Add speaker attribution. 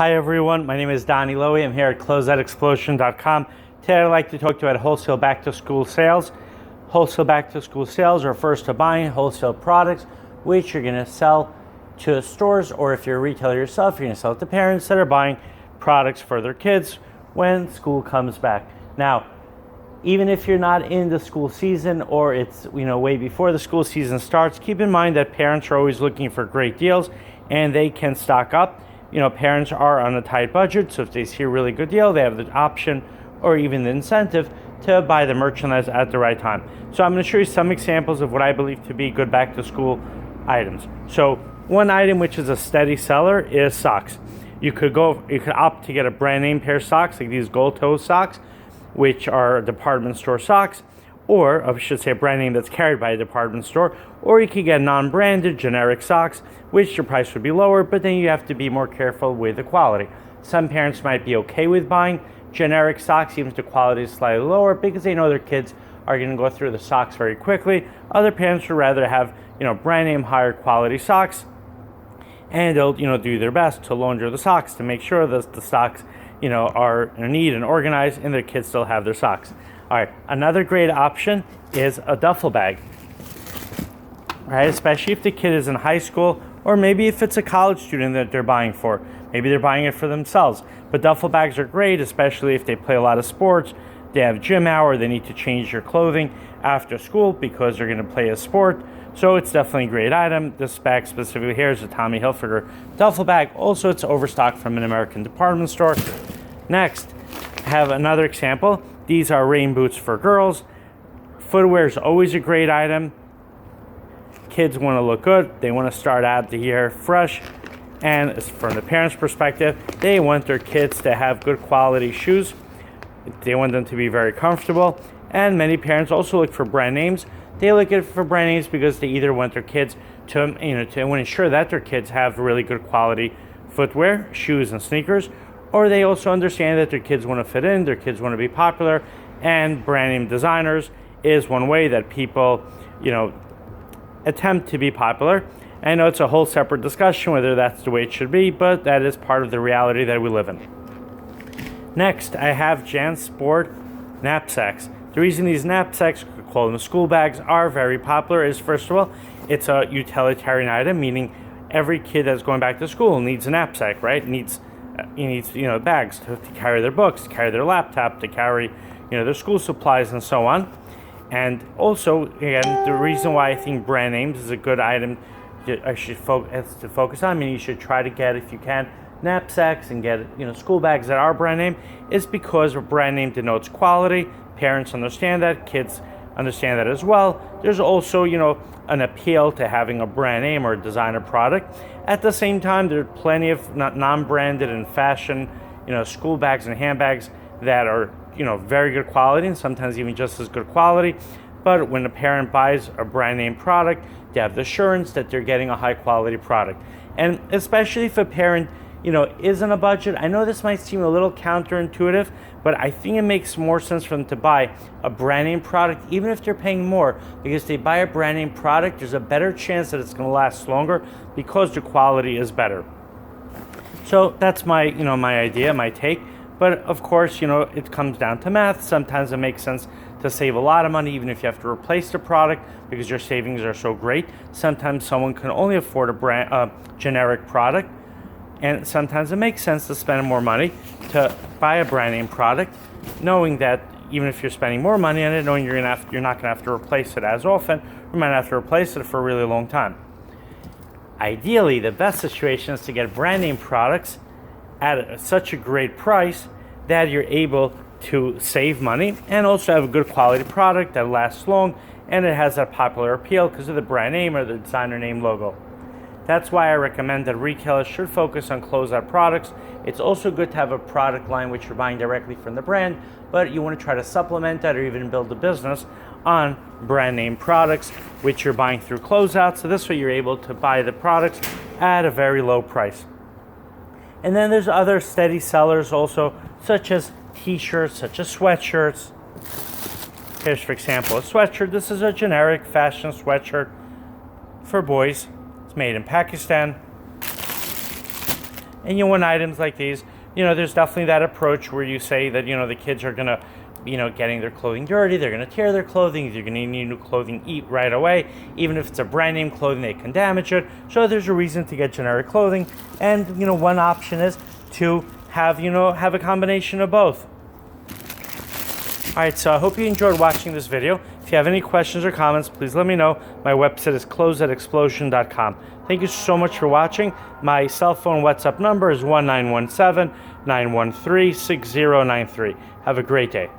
Speaker 1: Hi everyone, my name is Donnie Lowy. I'm here at closeoutexplosion.com. Today I'd like to talk to you about wholesale back to school sales. Wholesale back to school sales refers to buying wholesale products which you're going to sell to stores, or if you're a retailer yourself, you're going to sell it to parents that are buying products for their kids when school comes back. Now, even if you're not in the school season or it's way before the school season starts, keep in mind that parents are always looking for great deals and they can stock up. Parents are on a tight budget, so if they see a really good deal, they have the option or even the incentive to buy the merchandise at the right time. So I'm going to show you some examples of what I believe to be good back to school items. So one item which is a steady seller is socks. You could opt to get a brand name pair of socks, like these gold toe socks, which are department store socks, or I should say a brand name that's carried by a department store, or you could get non-branded generic socks, which your price would be lower, but then you have to be more careful with the quality. Some parents might be okay with buying generic socks even if the quality is slightly lower because they know their kids are going to go through the socks very quickly. Other parents would rather have brand name higher quality socks, and they'll do their best to launder the socks to make sure that the socks are neat and organized and their kids still have their socks. All right, another great option is a duffel bag, right? Especially if the kid is in high school, or maybe if it's a college student that they're buying for. Maybe they're buying it for themselves. But duffel bags are great, especially if they play a lot of sports, they have gym hour, they need to change their clothing after school because they're going to play a sport. So it's definitely a great item. This bag specifically here is a Tommy Hilfiger duffel bag. Also, it's overstocked from an American department store. Next, I have another example. These are rain boots for girls. Footwear is always a great item. Kids want to look good. They want to start out the year fresh. And from the parents' perspective, they want their kids to have good quality shoes. They want them to be very comfortable. And many parents also look for brand names. They look for brand names because they either want their kids to ensure that their kids have really good quality footwear, shoes, and sneakers, or they also understand that their kids want to fit in, their kids want to be popular, and brand name designers is one way that people, attempt to be popular. I know it's a whole separate discussion whether that's the way it should be, but that is part of the reality that we live in. Next, I have JanSport knapsacks. The reason these knapsacks, we call them school bags, are very popular is, first of all, it's a utilitarian item, meaning every kid that's going back to school needs a knapsack, right? Needs bags to carry their books, to carry their laptop, to carry their school supplies and so on. And also, again, the reason why I think brand names is a good item to focus on, you should try to get, if you can, knapsacks and get school bags that are brand name, is because a brand name denotes quality. Parents understand that, kids understand that as well. There's also an appeal to having a brand name or a designer product. At the same time, there are plenty of non-branded and fashion school bags and handbags that are very good quality and sometimes even just as good quality. But when a parent buys a brand name product, they have the assurance that they're getting a high quality product. And especially if a parent is on a budget, I know this might seem a little counterintuitive, but I think it makes more sense for them to buy a brand name product, even if they're paying more, because they buy a brand name product, there's a better chance that it's going to last longer because the quality is better. So that's my, my idea, my take. But of course, it comes down to math. Sometimes it makes sense to save a lot of money, even if you have to replace the product because your savings are so great. Sometimes someone can only afford a generic product. And sometimes it makes sense to spend more money to buy a brand name product, knowing that even if you're spending more money on it, knowing you're not going to have to replace it as often, you might have to replace it for a really long time. Ideally, the best situation is to get brand name products at such a great price that you're able to save money and also have a good quality product that lasts long and it has that popular appeal because of the brand name or the designer name logo. That's why I recommend that retailers should focus on closeout products. It's also good to have a product line which you're buying directly from the brand, but you want to try to supplement that or even build a business on brand name products which you're buying through closeout. So this way you're able to buy the products at a very low price. And then there's other steady sellers also, such as t-shirts, such as sweatshirts. Here's, for example, a sweatshirt. This is a generic fashion sweatshirt for boys. It's made in Pakistan. And when items like these, there's definitely that approach where you say that, the kids are gonna, getting their clothing dirty, they're gonna tear their clothing, they're gonna need new clothing right away. Even if it's a brand name clothing, they can damage it. So there's a reason to get generic clothing. And, one option is to have a combination of both. All right, so I hope you enjoyed watching this video. If you have any questions or comments, please let me know. My website is closeoutexplosion.com. Thank you so much for watching. My cell phone WhatsApp number is 1917-913-6093. Have a great day.